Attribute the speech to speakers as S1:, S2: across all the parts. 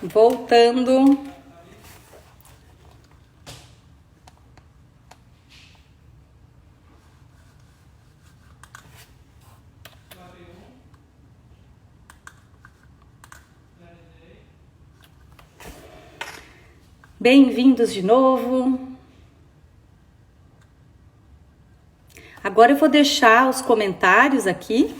S1: Voltando. Bem-vindos de novo. Agora eu vou deixar os comentários aqui.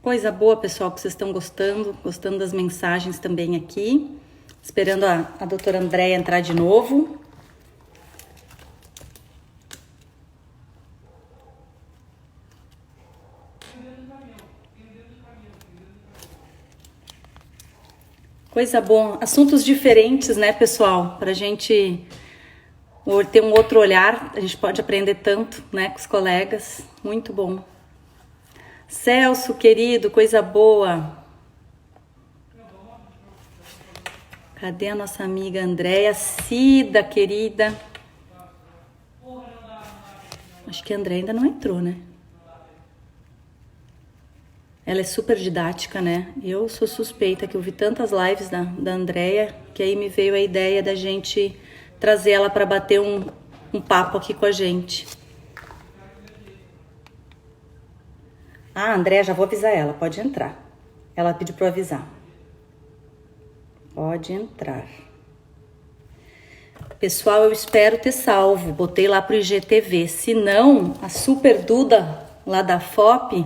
S1: Coisa boa, pessoal, que vocês estão gostando das mensagens também aqui. Esperando a doutora Andréia entrar de novo. Coisa boa. Assuntos diferentes, né, pessoal? Pra gente ter um outro olhar. A gente pode aprender tanto, né, com os colegas. Muito bom. Celso, querido, coisa boa. Cadê a nossa amiga Andréia? Cida, querida. Acho que a Andréia ainda não entrou, né? Ela é super didática, né? Eu sou suspeita que eu vi tantas lives da Andréia que aí me veio a ideia da gente trazer ela para bater um papo aqui com a gente. Ah, Andréia, já vou avisar ela, pode entrar. Ela pediu para eu avisar. Pode entrar. Pessoal, eu espero ter salvo. Botei lá pro IGTV. Se não, a Super Duda, lá da FOP,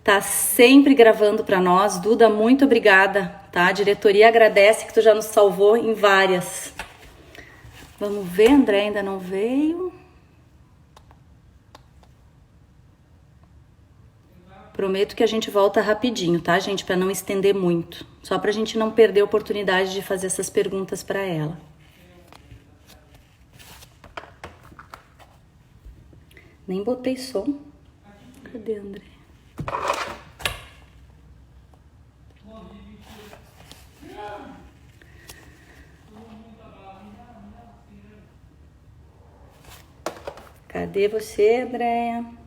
S1: tá sempre gravando para nós. Duda, muito obrigada, tá? A diretoria agradece que tu já nos salvou em várias. Vamos ver, André ainda não veio. Prometo que a gente volta rapidinho, tá, gente? Para não estender muito. Só pra gente não perder a oportunidade de fazer essas perguntas para ela. Nem botei som. Cadê, André? Cadê você, Andréia?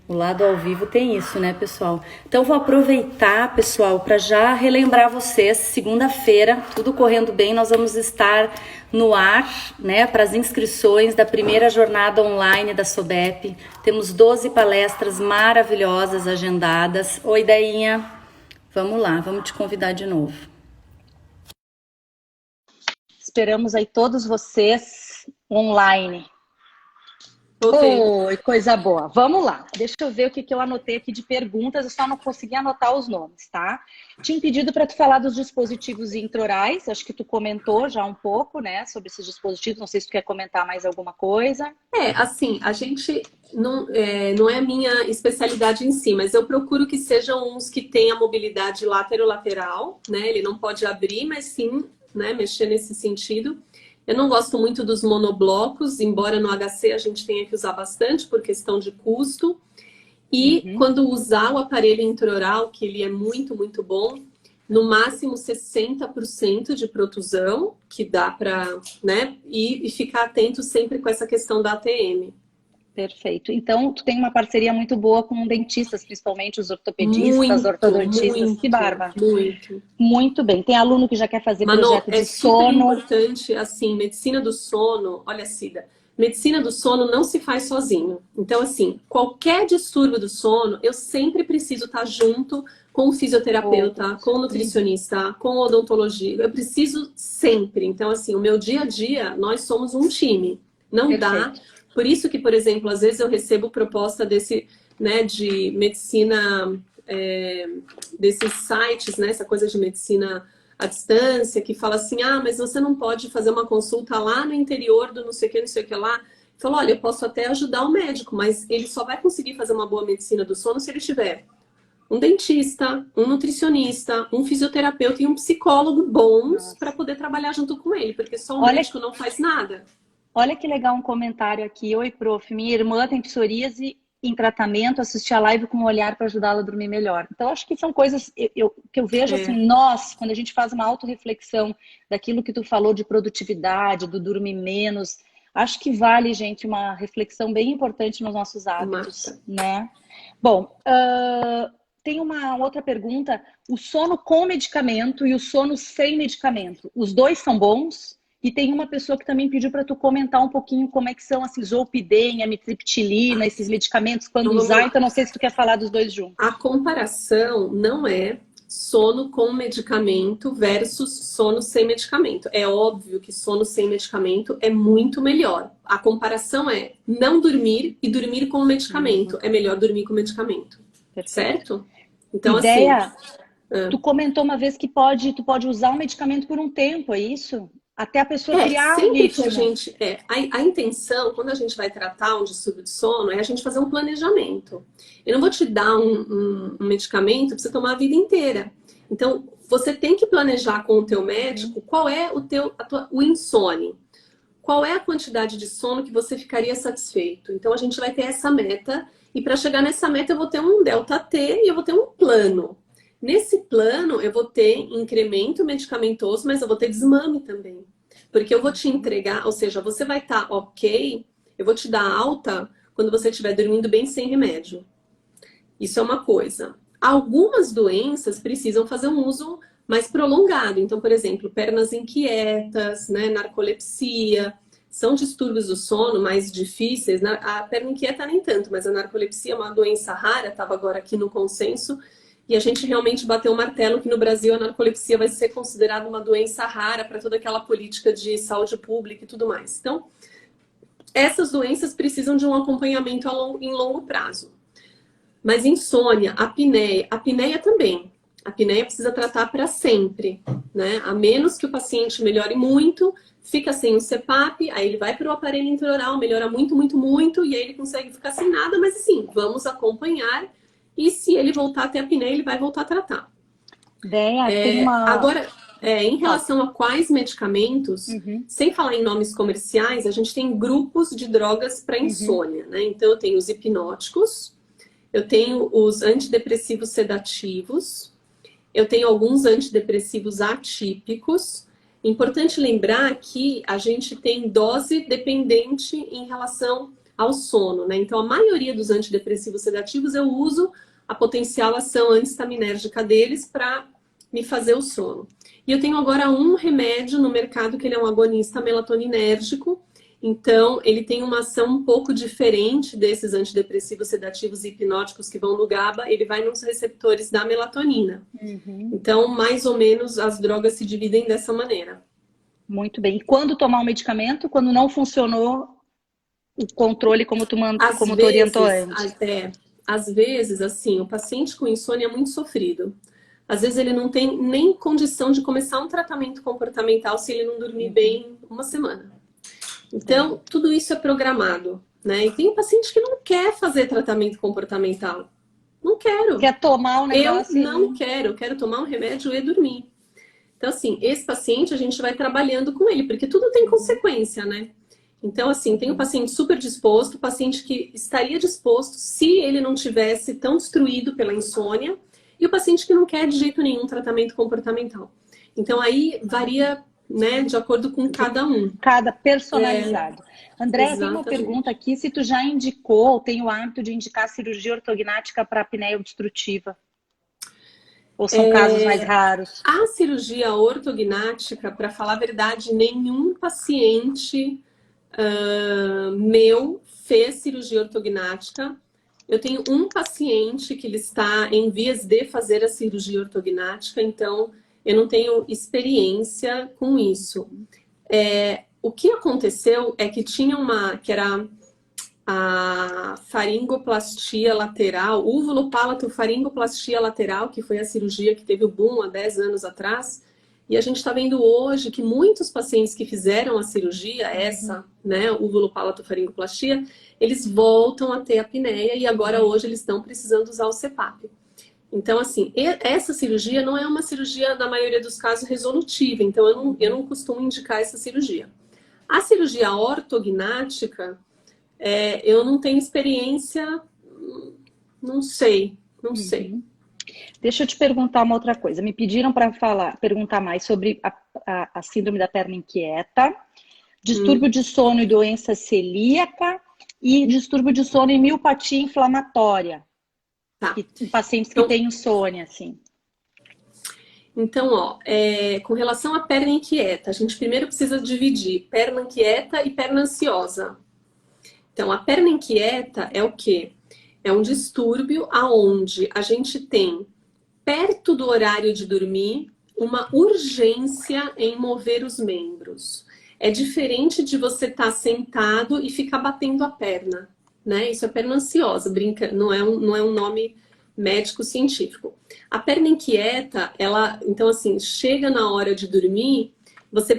S1: O lado ao vivo tem isso, né, pessoal? Então, vou aproveitar, pessoal, para já relembrar vocês. Segunda-feira, tudo correndo bem, nós vamos estar no ar, né, para as inscrições da primeira jornada online da SOBEP. Temos 12 palestras maravilhosas agendadas. Oi, Dainha. Vamos lá, vamos te convidar de novo. Esperamos aí todos vocês online. Oi, coisa boa. Vamos lá. Deixa eu ver o que eu anotei aqui de perguntas. Eu só não consegui anotar os nomes, tá? Tinha pedido para tu falar dos dispositivos intraorais. Acho que tu comentou já um pouco, né, sobre esses dispositivos. Não sei se tu quer comentar mais alguma coisa.
S2: Assim, a gente não é a minha especialidade em si, mas eu procuro que sejam uns que tenham mobilidade lateral, né? Ele não pode abrir, mas sim, né, mexer nesse sentido. Eu não gosto muito dos monoblocos, embora no HC a gente tenha que usar bastante por questão de custo. E quando usar o aparelho intraoral, que ele é muito, muito bom, no máximo 60% de protusão, que dá para, né? E ficar atento sempre com essa questão da ATM.
S1: Perfeito. Então, tu tem uma parceria muito boa com dentistas, principalmente os ortopedistas, ortodontistas.
S2: Muito,
S1: que barba.
S2: Muito.
S1: Muito bem. Tem aluno que já quer fazer
S2: Manu,
S1: projeto de sono.
S2: É super importante, assim, medicina do sono. Olha, Cida, medicina do sono não se faz sozinho. Então, assim, qualquer distúrbio do sono, eu sempre preciso estar junto com o fisioterapeuta, com o nutricionista, com o odontologia. Eu preciso sempre. Então, assim, o meu dia a dia, nós somos um time. Não dá. Por isso que, por exemplo, às vezes eu recebo proposta desse, né, de medicina, desses sites, né, essa coisa de medicina à distância, que fala assim, ah, mas você não pode fazer uma consulta lá no interior do não sei o que lá. Falou, olha, eu posso até ajudar o médico, mas ele só vai conseguir fazer uma boa medicina do sono se ele tiver um dentista, um nutricionista, um fisioterapeuta e um psicólogo bons para poder trabalhar junto com ele, porque só o médico não faz nada.
S1: Olha que legal um comentário aqui. Oi, prof. Minha irmã tem psoríase em tratamento, assistir a live com um olhar para ajudá-la a dormir melhor. Então, acho que são coisas que eu vejo assim, nós, quando a gente faz uma autorreflexão daquilo que tu falou de produtividade, do dormir menos, acho que vale, gente, uma reflexão bem importante nos nossos hábitos, né? Bom, tem uma outra pergunta. O sono com medicamento e o sono sem medicamento, os dois são bons? E tem uma pessoa que também pediu para tu comentar um pouquinho como é que são assim, zolpidem, amitriptilina, esses medicamentos, quando usar. Então, não sei se tu quer falar dos dois juntos.
S2: A comparação não é sono com medicamento versus sono sem medicamento. É óbvio que sono sem medicamento é muito melhor. A comparação é não dormir e dormir com medicamento. É melhor dormir com medicamento. Perfeito. Certo? Então,
S1: ideia, assim... Tu comentou uma vez que tu pode usar o medicamento por um tempo, é isso? Até a pessoa criar um ritmo.
S2: Que a gente, a intenção, quando a gente vai tratar um distúrbio de sono, é a gente fazer um planejamento. Eu não vou te dar um medicamento para você tomar a vida inteira. Então, você tem que planejar com o teu médico qual é o insônia. Qual é a quantidade de sono que você ficaria satisfeito. Então, a gente vai ter essa meta. E para chegar nessa meta, eu vou ter um delta T e eu vou ter um plano. Nesse plano, eu vou ter incremento medicamentoso, mas eu vou ter desmame também. Porque eu vou te entregar, ou seja, você vai estar ok, eu vou te dar alta quando você estiver dormindo bem sem remédio. Isso é uma coisa. Algumas doenças precisam fazer um uso mais prolongado. Então, por exemplo, pernas inquietas, né, narcolepsia, são distúrbios do sono mais difíceis. A perna inquieta nem tanto, mas a narcolepsia é uma doença rara, estava agora aqui no consenso. E a gente realmente bateu o martelo que no Brasil a narcolepsia vai ser considerada uma doença rara para toda aquela política de saúde pública e tudo mais. Então, essas doenças precisam de um acompanhamento em longo prazo. Mas insônia, apneia também. A apneia precisa tratar para sempre, né? A menos que o paciente melhore muito, fica sem o CPAP, aí ele vai para o aparelho intraoral, melhora muito, muito, muito, e aí ele consegue ficar sem nada, mas assim, vamos acompanhar. E se ele voltar a ter apneia, ele vai voltar a tratar.
S1: Tem uma...
S2: Agora, em relação a quais medicamentos, sem falar em nomes comerciais, a gente tem grupos de drogas para insônia, né? Então, eu tenho os hipnóticos, eu tenho os antidepressivos sedativos, eu tenho alguns antidepressivos atípicos. Importante lembrar que a gente tem dose dependente em relação ao sono, né? Então, a maioria dos antidepressivos sedativos eu uso a potencial ação antistaminérgica deles para me fazer o sono. E eu tenho agora um remédio no mercado que ele é um agonista melatoninérgico. Então, ele tem uma ação um pouco diferente desses antidepressivos sedativos e hipnóticos que vão no GABA. Ele vai nos receptores da melatonina. Então, mais ou menos, as drogas se dividem dessa maneira.
S1: Muito bem. E quando tomar um medicamento? Quando não funcionou o controle como tu orientou antes?
S2: Às vezes, assim, o paciente com insônia é muito sofrido. Às vezes ele não tem nem condição de começar um tratamento comportamental se ele não dormir bem uma semana. Então, tudo isso é programado, né? E tem paciente que não quer fazer tratamento comportamental. Não quero.
S1: Quer tomar um negócio?
S2: Eu não quero. Eu quero tomar um remédio e dormir. Então, assim, esse paciente a gente vai trabalhando com ele, porque tudo tem consequência, né? Então, assim, tem o paciente super disposto, o paciente que estaria disposto se ele não tivesse tão destruído pela insônia, e o paciente que não quer de jeito nenhum tratamento comportamental. Então, aí varia, né, de acordo com cada um.
S1: Cada personalizado. Andréa, tem uma pergunta aqui, se tu já indicou, ou tem o hábito de indicar cirurgia ortognática para apneia obstrutiva? Ou são casos mais raros?
S2: A cirurgia ortognática, para falar a verdade, nenhum paciente meu fez cirurgia ortognática. Eu tenho um paciente que ele está em vias de fazer a cirurgia ortognática, então eu não tenho experiência com isso. O que aconteceu é que tinha que era a faringoplastia lateral, uvulopalatofaringoplastia lateral, que foi a cirurgia que teve o boom há 10 anos atrás. E a gente está vendo hoje que muitos pacientes que fizeram a cirurgia, né, uvulopalatofaringoplastia, eles voltam a ter apneia e agora hoje eles estão precisando usar o CPAP. Então, assim, essa cirurgia não é uma cirurgia, na maioria dos casos, resolutiva. Então, eu não costumo indicar essa cirurgia. A cirurgia ortognática, eu não tenho experiência, Não sei, não sei.
S3: Deixa eu te perguntar uma outra coisa. Me pediram para perguntar mais sobre a síndrome da perna inquieta, distúrbio de sono e doença celíaca e distúrbio de sono e miopatia inflamatória.
S2: Tá.
S3: Pacientes que têm insônia, assim.
S2: Então, ó, com relação à perna inquieta, a gente primeiro precisa dividir perna inquieta e perna ansiosa. Então, a perna inquieta é o quê? É um distúrbio aonde a gente tem, perto do horário de dormir, uma urgência em mover os membros. É diferente de você estar sentado e ficar batendo a perna, né? Isso é perna ansiosa, não é um nome médico científico. A perna inquieta, ela, então assim, chega na hora de dormir, você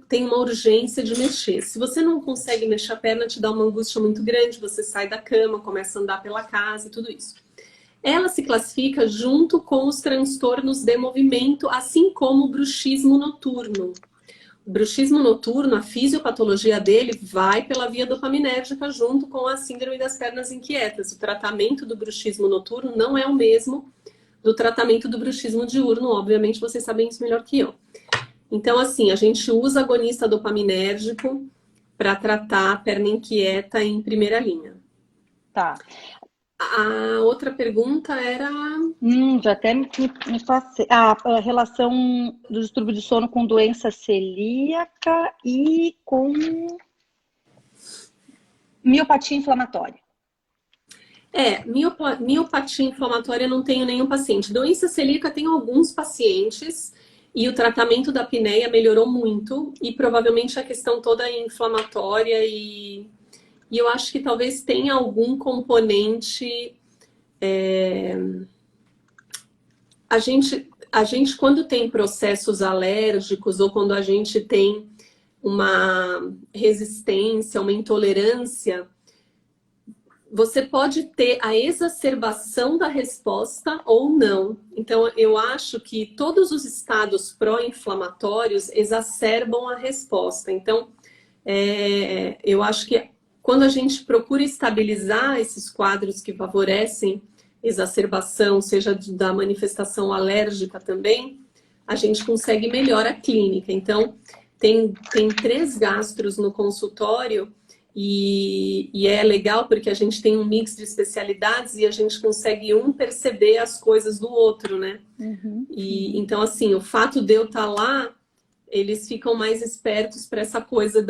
S2: tem uma urgência de mexer. Se você não consegue mexer a perna, te dá uma angústia muito grande, você sai da cama, começa a andar pela casa e tudo isso. Ela se classifica junto com os transtornos de movimento, assim como o bruxismo noturno. O bruxismo noturno, a fisiopatologia dele vai pela via dopaminérgica junto com a síndrome das pernas inquietas. O tratamento do bruxismo noturno não é o mesmo do tratamento do bruxismo diurno, obviamente vocês sabem isso melhor que eu. Então, assim, a gente usa agonista dopaminérgico para tratar a perna inquieta em primeira linha.
S3: Tá.
S2: A outra pergunta era...
S3: Já até me passei. A relação do distúrbio de sono com doença celíaca e com miopatia inflamatória.
S2: Miopatia inflamatória eu não tenho nenhum paciente. Doença celíaca tem alguns pacientes e o tratamento da apneia melhorou muito e provavelmente a questão toda é inflamatória e eu acho que talvez tenha algum componente... A gente, quando tem processos alérgicos ou quando a gente tem uma resistência, uma intolerância, você pode ter a exacerbação da resposta ou não. Então, eu acho que todos os estados pró-inflamatórios exacerbam a resposta. Então, eu acho que quando a gente procura estabilizar esses quadros que favorecem exacerbação, seja da manifestação alérgica também, a gente consegue melhor a clínica. Então, tem 3 gastros no consultório e é legal porque a gente tem um mix de especialidades e a gente consegue perceber as coisas do outro, né? E então, assim, o fato de eu estar lá, eles ficam mais espertos para essa coisa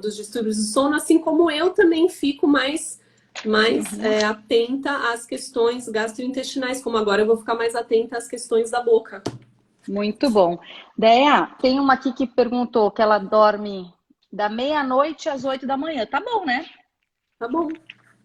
S2: dos distúrbios do sono, assim como eu também fico mais atenta às questões gastrointestinais, como agora eu vou ficar mais atenta às questões da boca.
S3: Muito bom. Deia, tem uma aqui que perguntou que ela dorme da meia-noite às 8 da manhã. Tá bom, né?
S2: Tá bom.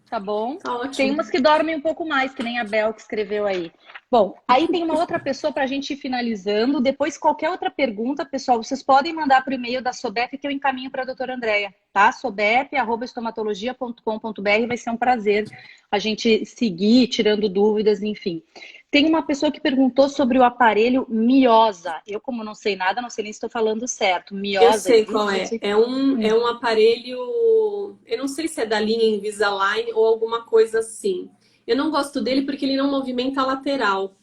S3: Tá bom.
S2: Tá ótimo.
S3: Tem umas que dormem um pouco mais, que nem a Bel que escreveu aí. Bom, aí tem uma outra pessoa para a gente ir finalizando. Depois, qualquer outra pergunta, pessoal, vocês podem mandar para o e-mail da Sobep que eu encaminho para a doutora Andréia, tá? sobep@estomatologia.com.br. Vai ser um prazer a gente seguir, tirando dúvidas, enfim. Tem uma pessoa que perguntou sobre o aparelho Miosa. Eu, como não sei nada, não sei nem se estou falando certo. Miosa.
S2: Eu sei qual é. É um aparelho... Eu não sei se é da linha Invisalign ou alguma coisa assim. Eu não gosto dele porque ele não movimenta a lateral.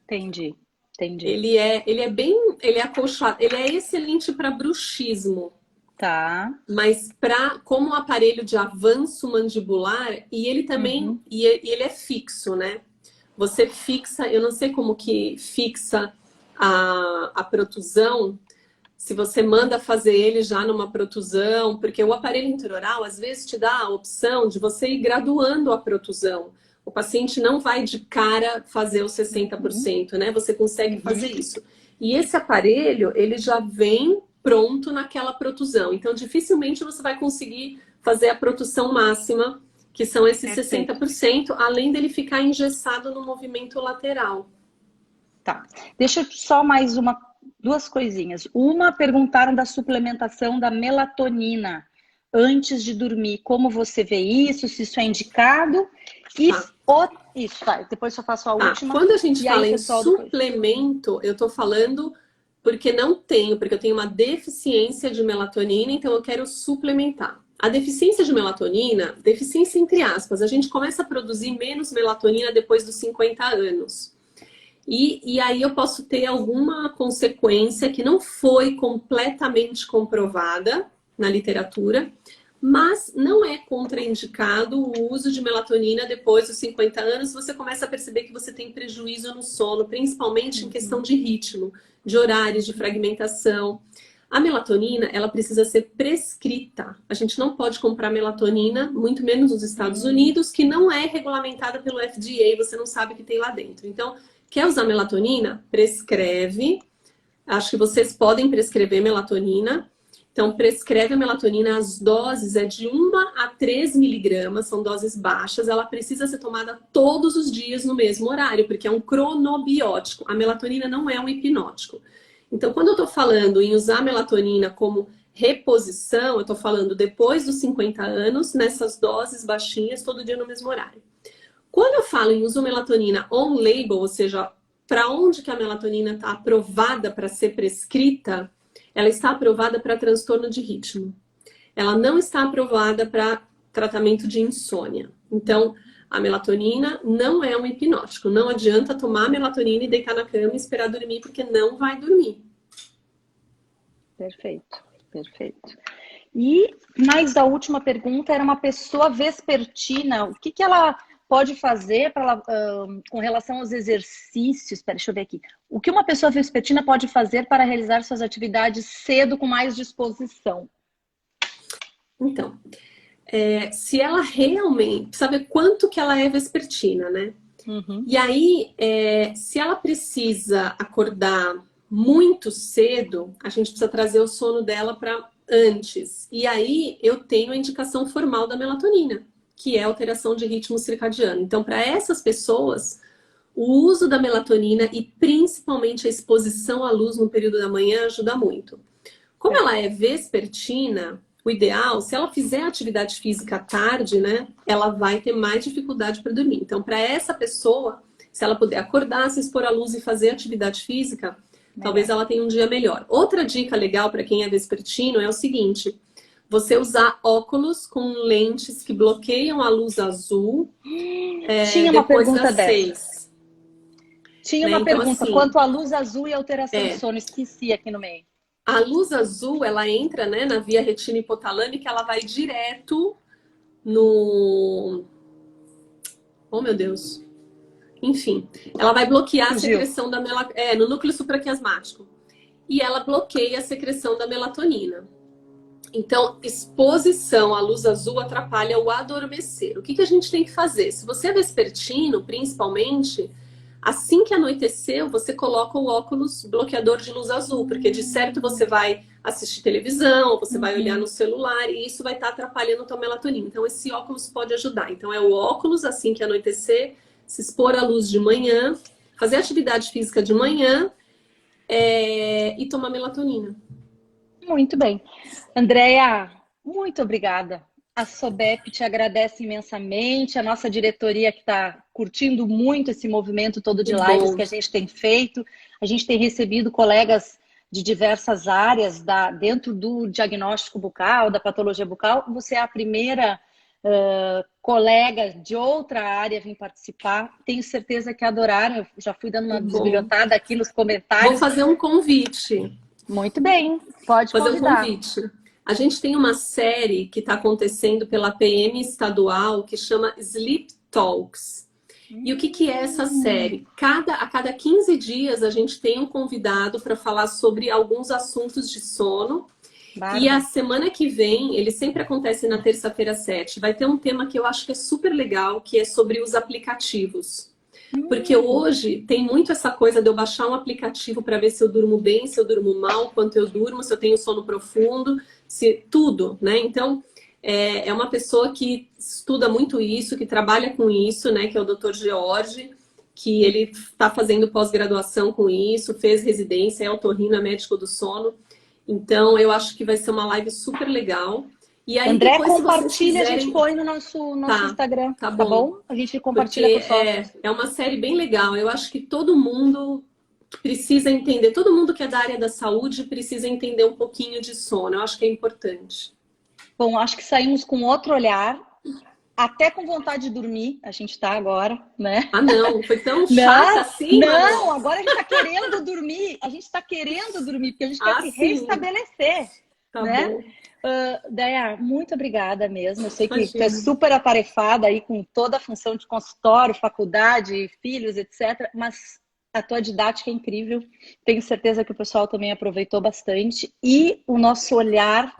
S3: Entendi.
S2: Ele é acolchoado. Ele é excelente para bruxismo.
S3: Tá.
S2: Mas como um aparelho de avanço mandibular, e ele também e ele é fixo, né? Você fixa, eu não sei como que fixa a protusão, se você manda fazer ele já numa protusão, porque o aparelho intraoral às vezes te dá a opção de você ir graduando a protusão. O paciente não vai de cara fazer os 60%, né? Você consegue fazer isso. E esse aparelho, ele já vem pronto naquela protusão. Então, dificilmente você vai conseguir fazer a protusão máxima, que são esses 60%, além dele ficar engessado no movimento lateral.
S3: Tá. Deixa eu só mais duas coisinhas. Uma, perguntaram da suplementação da melatonina antes de dormir. Como você vê isso? Se isso é indicado? Isso, tá. Depois eu faço a última.
S2: Quando a gente fala em suplemento, eu tô falando porque eu tenho uma deficiência de melatonina, então eu quero suplementar. A deficiência de melatonina, deficiência entre aspas, a gente começa a produzir menos melatonina depois dos 50 anos. E aí eu posso ter alguma consequência que não foi completamente comprovada na literatura, mas não é contraindicado o uso de melatonina depois dos 50 anos. Você começa a perceber que você tem prejuízo no sono, principalmente em questão de ritmo, de horários, de fragmentação. A melatonina, ela precisa ser prescrita. A gente não pode comprar melatonina, muito menos nos Estados Unidos, que não é regulamentada pelo FDA, você não sabe o que tem lá dentro. Então, quer usar melatonina? Prescreve. Acho que vocês podem prescrever melatonina. Então, prescreve a melatonina, as doses é de 1 a 3 miligramas, são doses baixas. Ela precisa ser tomada todos os dias no mesmo horário, porque é um cronobiótico. A melatonina não é um hipnótico. Então, quando eu estou falando em usar melatonina como reposição, eu estou falando depois dos 50 anos, nessas doses baixinhas, todo dia no mesmo horário. Quando eu falo em uso melatonina on-label, ou seja, para onde que a melatonina está aprovada para ser prescrita, ela está aprovada para transtorno de ritmo. Ela não está aprovada para tratamento de insônia. Então, a melatonina não é um hipnótico. Não adianta tomar melatonina e deitar na cama e esperar dormir, porque não vai dormir.
S3: Perfeito, perfeito. E mais a última pergunta era uma pessoa vespertina. O que ela pode fazer com relação aos exercícios? Espera, deixa eu ver aqui. O que uma pessoa vespertina pode fazer para realizar suas atividades cedo com mais disposição?
S2: Então, se ela realmente... Precisa ver quanto que ela é vespertina, né? Uhum. E aí, se ela precisa acordar muito cedo, a gente precisa trazer o sono dela para antes. E aí, eu tenho a indicação formal da melatonina, que é alteração de ritmo circadiano. Então, para essas pessoas, o uso da melatonina e principalmente a exposição à luz no período da manhã ajuda muito. Como ela é vespertina, o ideal, se ela fizer atividade física à tarde, né, ela vai ter mais dificuldade para dormir. Então, para essa pessoa, se ela puder acordar, se expor à luz e fazer atividade física, talvez ela tenha um dia melhor. Outra dica legal para quem é vespertino é o seguinte: você usar óculos com lentes que bloqueiam a luz azul
S3: Tinha uma
S2: depois
S3: pergunta
S2: das
S3: dessa.
S2: 6.
S3: Tinha uma
S2: Então,
S3: pergunta
S2: assim,
S3: quanto à luz azul e alteração de sono. Esqueci aqui no meio.
S2: A luz azul, ela entra, né, na via retina hipotalâmica, ela vai direto no... Oh, meu Deus. Enfim, ela vai bloquear a secreção da melatonina, no núcleo supraquiasmático. E ela bloqueia a secreção da melatonina. Então, exposição à luz azul atrapalha o adormecer. O que a gente tem que fazer? Se você é vespertino, principalmente, assim que anoiteceu, você coloca o óculos bloqueador de luz azul, porque de certo você vai assistir televisão, você vai olhar no celular e isso vai estar atrapalhando a tua melatonina. Então, esse óculos pode ajudar. Então, é o óculos assim que anoitecer, se expor à luz de manhã, fazer atividade física de manhã e tomar melatonina.
S3: Muito bem. Andréia, muito obrigada. A SOBEP te agradece imensamente, a nossa diretoria que está curtindo muito esse movimento todo de lives que a gente tem feito. A gente tem recebido colegas de diversas áreas dentro do diagnóstico bucal, da patologia bucal. Você é a primeira colega de outra área a vir participar. Tenho certeza que adoraram. Eu já fui dando uma bisbilhotada aqui nos comentários.
S2: Vou fazer um convite.
S3: Muito bem, pode
S2: fazer
S3: convidar.
S2: um convite. A gente tem uma série que está acontecendo pela PM estadual que chama Sleep Talks. E o que é essa série? A cada 15 dias a gente tem um convidado para falar sobre alguns assuntos de sono. E a semana que vem, ele sempre acontece na terça-feira 7, vai ter um tema que eu acho que é super legal, que é sobre os aplicativos. Porque hoje tem muito essa coisa de eu baixar um aplicativo para ver se eu durmo bem, se eu durmo mal, quanto eu durmo, se eu tenho sono profundo, se tudo, né? Então, é uma pessoa que estuda muito isso, que trabalha com isso, né? Que é o Dr. George, que ele está fazendo pós-graduação com isso, fez residência, é otorrino, é médico do sono. Então, eu acho que vai ser uma live super legal. E aí,
S3: André,
S2: depois,
S3: compartilha,
S2: quiserem...
S3: a gente põe no nosso Instagram, tá bom? A gente compartilha
S2: porque
S3: com os
S2: é uma série bem legal. Eu acho que todo mundo precisa entender, todo mundo que é da área da saúde precisa entender um pouquinho de sono. Eu acho que é importante.
S3: Bom, acho que saímos com outro olhar, até com vontade de dormir, a gente tá agora, né?
S2: Ah, não, foi tão
S3: Não,
S2: chata assim,
S3: não,
S2: Manu?
S3: agora a gente tá querendo dormir, porque a gente quer
S2: Ah,
S3: se
S2: sim,
S3: restabelecer,
S2: tá
S3: né?
S2: bom.
S3: Daya, muito obrigada mesmo. Eu sei que tu é
S2: Imagina.
S3: super atarefada aí com toda a função de consultório, faculdade, filhos, etc. Mas a tua didática é incrível. Tenho certeza que o pessoal também aproveitou bastante. E o nosso olhar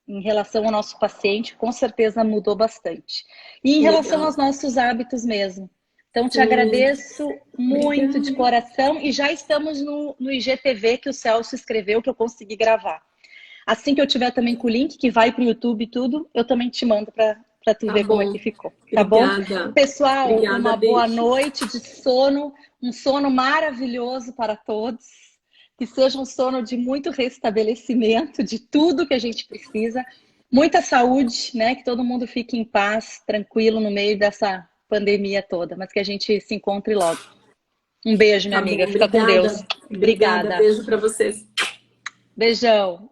S3: em relação ao nosso paciente, com certeza mudou bastante. E em relação
S2: Legal.
S3: aos nossos hábitos mesmo. Então, te
S2: Sim,
S3: agradeço muito de
S2: obrigada.
S3: coração. E já estamos no IGTV que o Celso escreveu, que eu consegui gravar. Assim que eu tiver também com o link, que vai para o YouTube e tudo, eu também te mando para tu
S2: Tá
S3: ver como é que
S2: bom.
S3: ficou, tá bom?
S2: Obrigada.
S3: Pessoal,
S2: Obrigada,
S3: uma boa
S2: beijo.
S3: noite de sono, um sono maravilhoso para todos, que seja um sono de muito restabelecimento de tudo que a gente precisa, muita saúde, né? Que todo mundo fique em paz, tranquilo no meio dessa pandemia toda, mas que a gente se encontre logo. Um beijo, minha
S2: Tá bom,
S3: amiga. Fica com Deus.
S2: obrigada. Obrigada,
S3: Obrigada.
S2: beijo para vocês.
S3: Beijão.